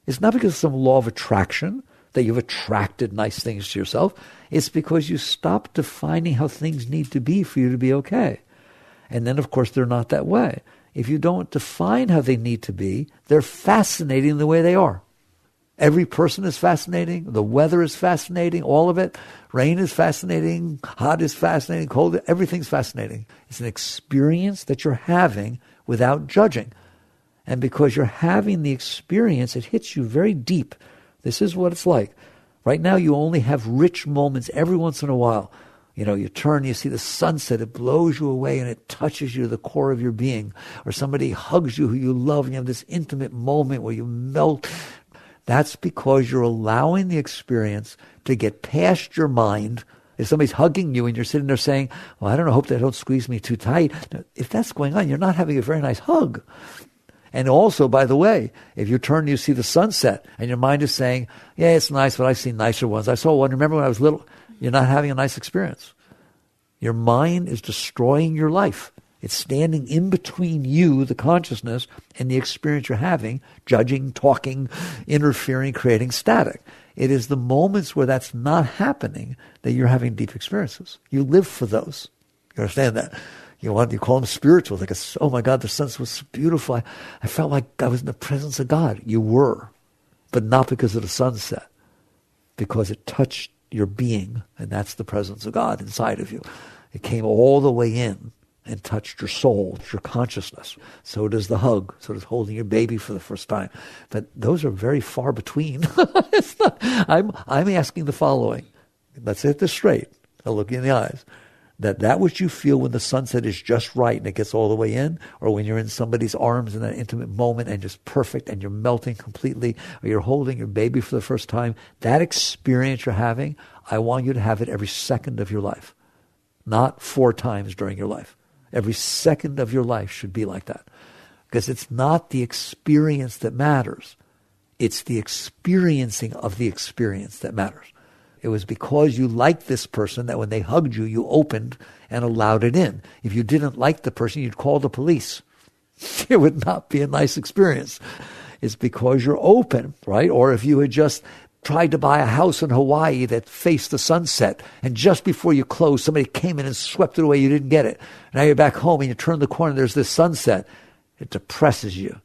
It's not because of some law of attraction that you've attracted nice things to yourself. It's because you stop defining how things need to be for you to be okay. And then, of course, they're not that way. If you don't define how they need to be, they're fascinating the way they are. Every person is fascinating. The weather is fascinating, all of it. Rain is fascinating. Hot is fascinating. Cold, everything's fascinating. It's an experience that you're having without judging. And because you're having the experience, it hits you very deep. This is what it's like. Right now, you only have rich moments every once in a while. You know, you turn, you see the sunset, it blows you away and it touches you to the core of your being. Or somebody hugs you who you love and you have this intimate moment where you melt. That's because you're allowing the experience to get past your mind. If somebody's hugging you and you're sitting there saying, well, I don't know, hope they don't squeeze me too tight. If that's going on, you're not having a very nice hug. And also, by the way, if you turn and you see the sunset and your mind is saying, yeah, it's nice, but I've seen nicer ones. I saw one, remember when I was little? You're not having a nice experience. Your mind is destroying your life. It's standing in between you, the consciousness, and the experience you're having, judging, talking, interfering, creating static. It is the moments where that's not happening that you're having deep experiences. You live for those. You understand that? You call them spiritual. Like, oh my God, the sunset was beautiful. I felt like I was in the presence of God. You were, but not because of the sunset, because it touched your being, and that's the presence of God inside of you. It came all the way in and touched your soul, your consciousness. So does the hug. So does holding your baby for the first time. But those are very far between. It's not, I'm asking the following. Let's hit this straight. I'll look you in the eyes. That which you feel when the sunset is just right and it gets all the way in, or when you're in somebody's arms in that intimate moment and just perfect and you're melting completely, or you're holding your baby for the first time, that experience you're having, I want you to have it every second of your life. Not 4 times during your life. Every second of your life should be like that. Because it's not the experience that matters. It's the experiencing of the experience that matters. It was because you liked this person that when they hugged you, you opened and allowed it in. If you didn't like the person, you'd call the police. It would not be a nice experience. It's because you're open, right? Or if you had just tried to buy a house in Hawaii that faced the sunset, and just before you closed, somebody came in and swept it away, you didn't get it. Now you're back home and you turn the corner, there's this sunset. It depresses you.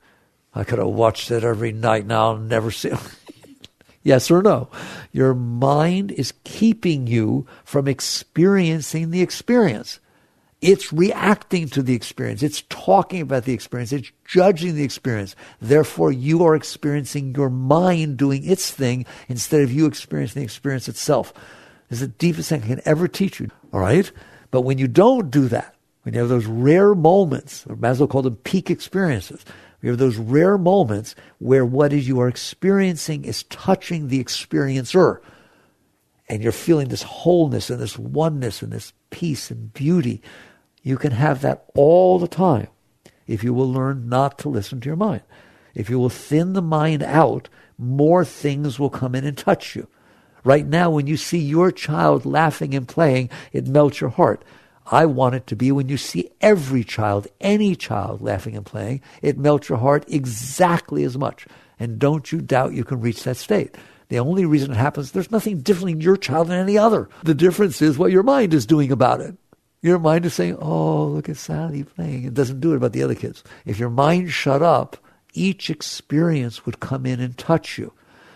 I could have watched it every night, now I'll never see it. Yes or no? Your mind is keeping you from experiencing the experience. It's reacting to the experience. It's talking about the experience. It's judging the experience. Therefore, you are experiencing your mind doing its thing instead of you experiencing the experience itself. This is the deepest thing I can ever teach you. All right? But when you don't do that, when you have those rare moments, or Maslow called them peak experiences, you have those rare moments where what is you are experiencing is touching the experiencer. And you're feeling this wholeness and this oneness and this peace and beauty. You can have that all the time if you will learn not to listen to your mind. If you will thin the mind out, more things will come in and touch you. Right now, when you see your child laughing and playing, it melts your heart. I want it to be when you see every child, any child laughing and playing, it melts your heart exactly as much. And don't you doubt you can reach that state. The only reason it happens, there's nothing different in your child than any other. The difference is what your mind is doing about it. Your mind is saying, oh, look at Sally playing. It doesn't do it about the other kids. If your mind shut up, each experience would come in and touch you.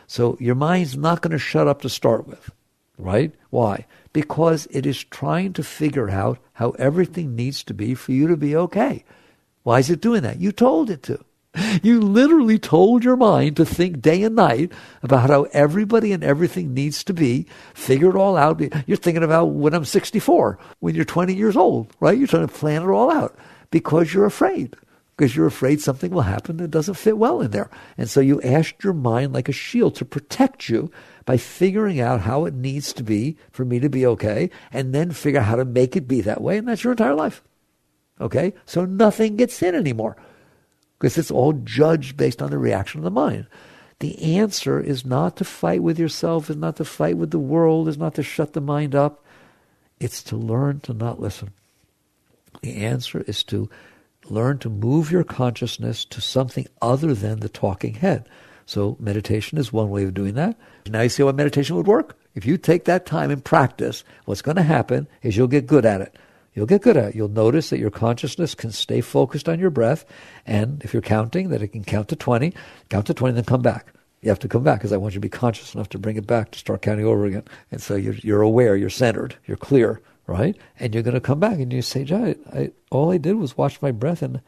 So your mind's not going to shut up to start with, right? Why? Because it is trying to figure out how everything needs to be for you to be okay. Why is it doing that? You told it to. You literally told your mind to think day and night about how everybody and everything needs to be. Figure it all out. You're thinking about when I'm 64, when you're 20 years old, right? You're trying to plan it all out because you're afraid. Because you're afraid something will happen that doesn't fit well in there. And so you asked your mind like a shield to protect you by figuring out how it needs to be for me to be okay, and then figure out how to make it be that way, and that's your entire life. Okay? So nothing gets in anymore. Because it's all judged based on the reaction of the mind. The answer is not to fight with yourself, is not to fight with the world, is not to shut the mind up. It's to learn to not listen. The answer is to learn to move your consciousness to something other than the talking head. So meditation is one way of doing that. Now you see how meditation would work? If you take that time and practice, what's going to happen is you'll get good at it. You'll get good at it. You'll notice that your consciousness can stay focused on your breath, and if you're counting, that it can count to 20, then come back. You have to come back because I want you to be conscious enough to bring it back, to start counting over again. And so you're aware, you're centered, you're clear, right? And you're going to come back and you say, Jai, all I did was watch my breath and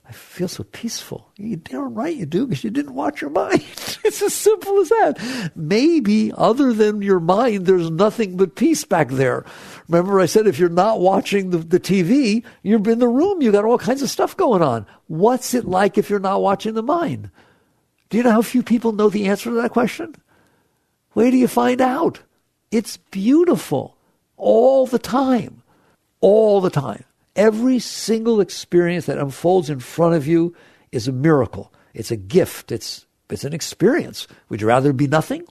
I feel so peaceful. You're darn right you do, because you didn't watch your mind. It's as simple as that. Maybe other than your mind, there's nothing but peace back there. Remember I said if you're not watching the TV, you're in the room, you got all kinds of stuff going on. What's it like if you're not watching the mind? Do you know how few people know the answer to that question? Where do you find out? It's beautiful. All the time. All the time. Every single experience that unfolds in front of you is a miracle. It's a gift. It's an experience. Would you rather be nothing?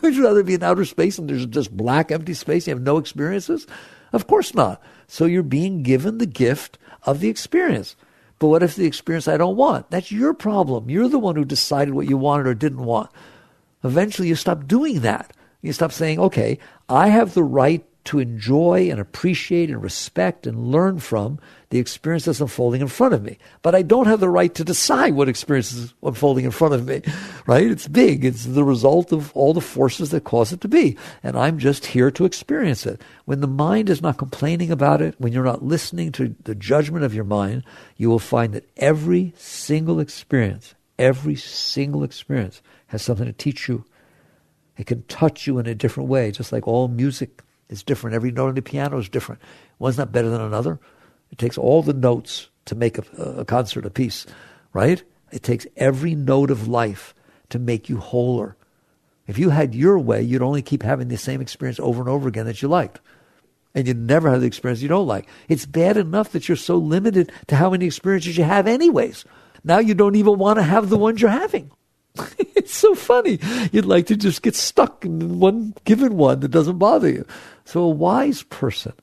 Would you rather be in outer space and there's just black, empty space? You have no experiences? Of course not. So you're being given the gift of the experience. But what if the experience I don't want? That's your problem. You're the one who decided what you wanted or didn't want. Eventually you stop doing that. You stop saying, okay, I have the right to enjoy and appreciate and respect and learn from the experience that's unfolding in front of me. But I don't have the right to decide what experience is unfolding in front of me, right? It's big. It's the result of all the forces that cause it to be. And I'm just here to experience it. When the mind is not complaining about it, when you're not listening to the judgment of your mind, you will find that every single experience has something to teach you. It can touch you in a different way, just like all music is different. Every note on the piano is different. One's not better than another. It takes all the notes to make a concert, a piece, right? It takes every note of life to make you wholer. If you had your way, you'd only keep having the same experience over and over again that you liked. And you'd never have the experience you don't like. It's bad enough that you're so limited to how many experiences you have anyways. Now you don't even want to have the ones you're having. It's so funny. You'd like to just get stuck in one given one that doesn't bother you. So a wise person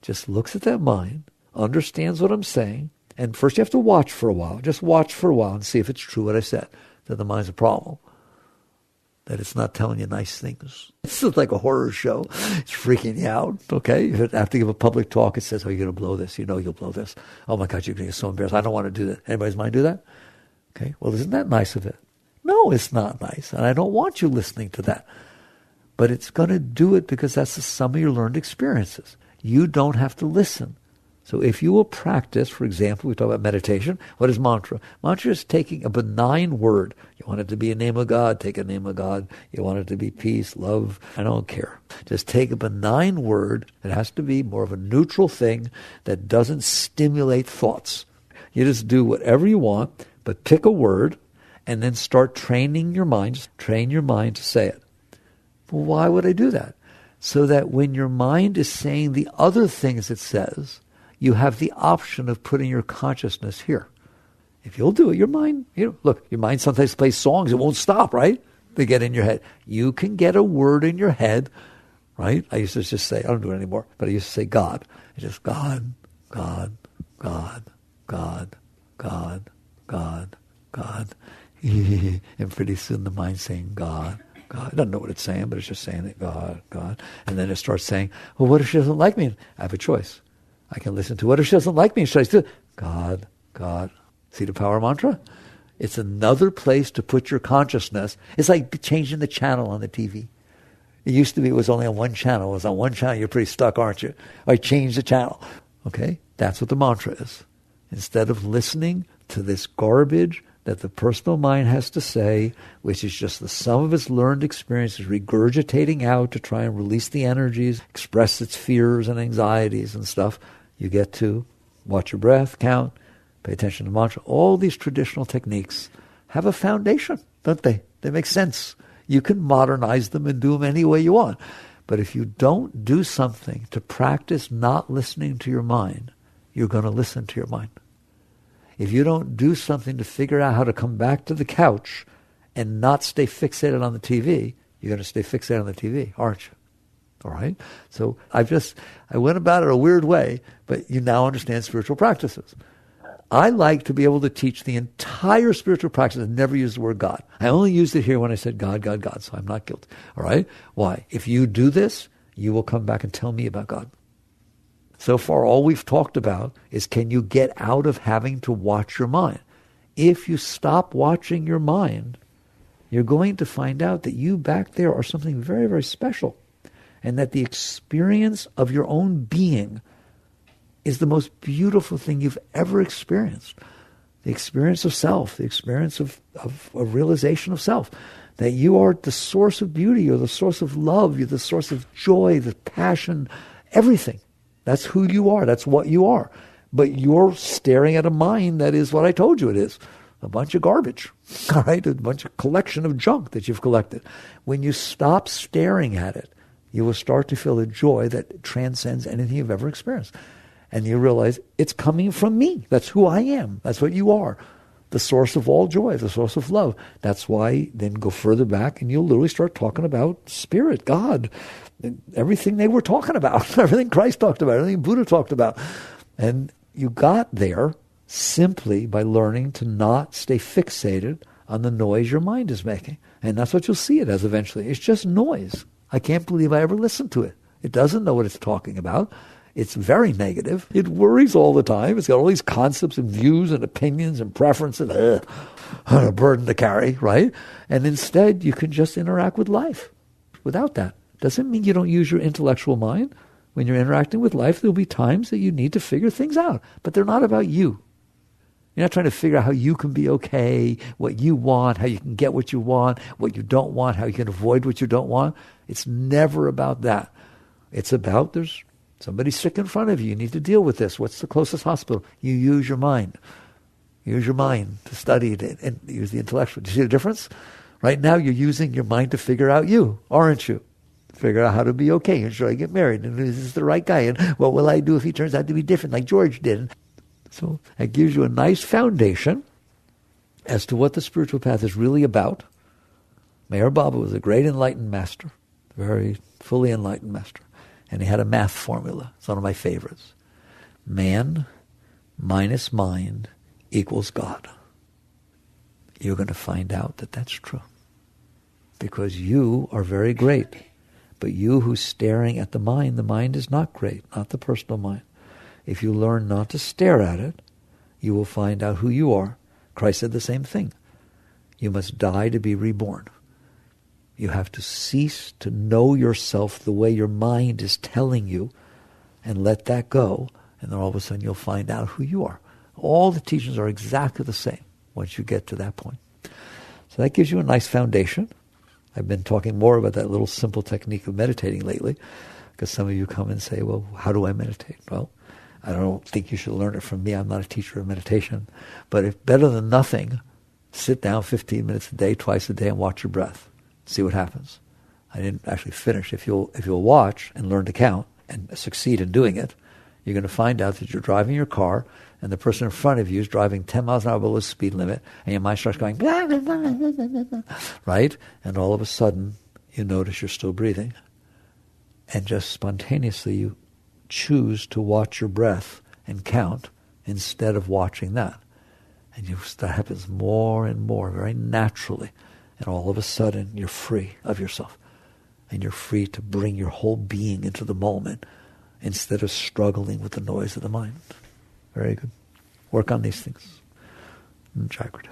just looks at that mind, understands what I'm saying, and first you have to watch for a while. Just watch for a while and see if it's true what I said, that the mind's a problem, that it's not telling you nice things. It's just like a horror show. It's freaking you out, okay? If you have to give a public talk, it says, oh, you're going to blow this. You know you'll blow this. Oh, my God, you're going to get so embarrassed. I don't want to do that. Anybody's mind do that? Okay, well, isn't that nice of it? No, it's not nice, and I don't want you listening to that. But it's going to do it because that's the sum of your learned experiences. You don't have to listen. So if you will practice, for example, we talk about meditation. What is mantra? Mantra is taking a benign word. You want it to be a name of God, take a name of God. You want it to be peace, love, I don't care. Just take a benign word. It has to be more of a neutral thing that doesn't stimulate thoughts. You just do whatever you want, but pick a word and then start training your mind. Just train your mind to say it. Well, why would I do that? So that when your mind is saying the other things it says, you have the option of putting your consciousness here. If you'll do it, your mind, look, your mind sometimes plays songs. It won't stop, right? They get in your head. You can get a word in your head, right? I used to just say, I don't do it anymore, but I used to say God. I just God, God, God, God, God, God, God. And pretty soon the mind's saying God, God. It doesn't know what it's saying, but it's just saying it, God, God. And then it starts saying, well, what if she doesn't like me? I have a choice. I can listen to what if she doesn't like me? Should I still? God, God. See the power of mantra? It's another place to put your consciousness. It's like changing the channel on the TV. It used to be it was only on one channel. It was on one channel. You're pretty stuck, aren't you? I change the channel. Okay? That's what the mantra is. Instead of listening to this garbage that the personal mind has to say, which is just the sum of its learned experiences regurgitating out to try and release the energies, express its fears and anxieties and stuff, you get to watch your breath, count, pay attention to mantra. All these traditional techniques have a foundation, don't they? They make sense. You can modernize them and do them any way you want. But if you don't do something to practice not listening to your mind, you're going to listen to your mind. If you don't do something to figure out how to come back to the couch and not stay fixated on the TV, you're going to stay fixated on the TV, aren't you? All right? So I went about it a weird way, but you now understand spiritual practices. I like to be able to teach the entire spiritual practice and never use the word God. I only used it here when I said God, God, God, so I'm not guilty. All right? Why? If you do this, you will come back and tell me about God. So far, all we've talked about is can you get out of having to watch your mind? If you stop watching your mind, you're going to find out that you back there are something very, very special, and that the experience of your own being is the most beautiful thing you've ever experienced. The experience of self, the experience of a realization of self. That you are the source of beauty, you're the source of love, you're the source of joy, the passion, everything. That's who you are, that's what you are. But you're staring at a mind that is what I told you it is. A bunch of garbage, all right? A bunch of collection of junk that you've collected. When you stop staring at it, you will start to feel a joy that transcends anything you've ever experienced. And you realize it's coming from me. That's who I am. That's what you are. The source of all joy, the source of love. That's why then go further back and you'll literally start talking about spirit, God, everything they were talking about, everything Christ talked about, everything Buddha talked about. And you got there simply by learning to not stay fixated on the noise your mind is making. And that's what you'll see it as eventually. It's just noise. I can't believe I ever listened to it. It doesn't know what it's talking about. It's very negative. It worries all the time. It's got all these concepts and views and opinions and preferences. A burden to carry, right? And instead, you can just interact with life without that. Doesn't mean you don't use your intellectual mind. When you're interacting with life, there'll be times that you need to figure things out. But they're not about you. You're not trying to figure out how you can be okay, what you want, how you can get what you want, what you don't want, how you can avoid what you don't want. It's never about that. It's about there's somebody sick in front of you. You need to deal with this. What's the closest hospital? You use your mind. Use your mind to study it and use the intellectual. Do you see the difference? Right now you're using your mind to figure out you, aren't you? Figure out how to be okay and should I get married and is this the right guy and what will I do if he turns out to be different like George did? So that gives you a nice foundation as to what the spiritual path is really about. Meher Baba was a great enlightened master, very fully enlightened master. And he had a math formula. It's one of my favorites. Man minus mind equals God. You're going to find out that that's true. Because you are very great. But you who's staring at the mind is not great, not the personal mind. If you learn not to stare at it, you will find out who you are. Christ said the same thing. You must die to be reborn. You have to cease to know yourself the way your mind is telling you and let that go. And then all of a sudden you'll find out who you are. All the teachings are exactly the same once you get to that point. So that gives you a nice foundation. I've been talking more about that little simple technique of meditating lately because some of you come and say, well, how do I meditate? Well, I don't think you should learn it from me. I'm not a teacher of meditation. But if better than nothing, sit down 15 minutes a day, twice a day, and watch your breath. See what happens. I didn't actually finish. If you'll watch and learn to count and succeed in doing it, you're going to find out that you're driving your car and the person in front of you is driving 10 miles an hour below the speed limit and your mind starts going, blah, blah, blah, blah, blah, blah, right? And all of a sudden, you notice you're still breathing. And just spontaneously, you choose to watch your breath and count instead of watching that. And that happens more and more, very naturally. And all of a sudden, you're free of yourself. And you're free to bring your whole being into the moment instead of struggling with the noise of the mind. Very good. Work on these things. Jagrata.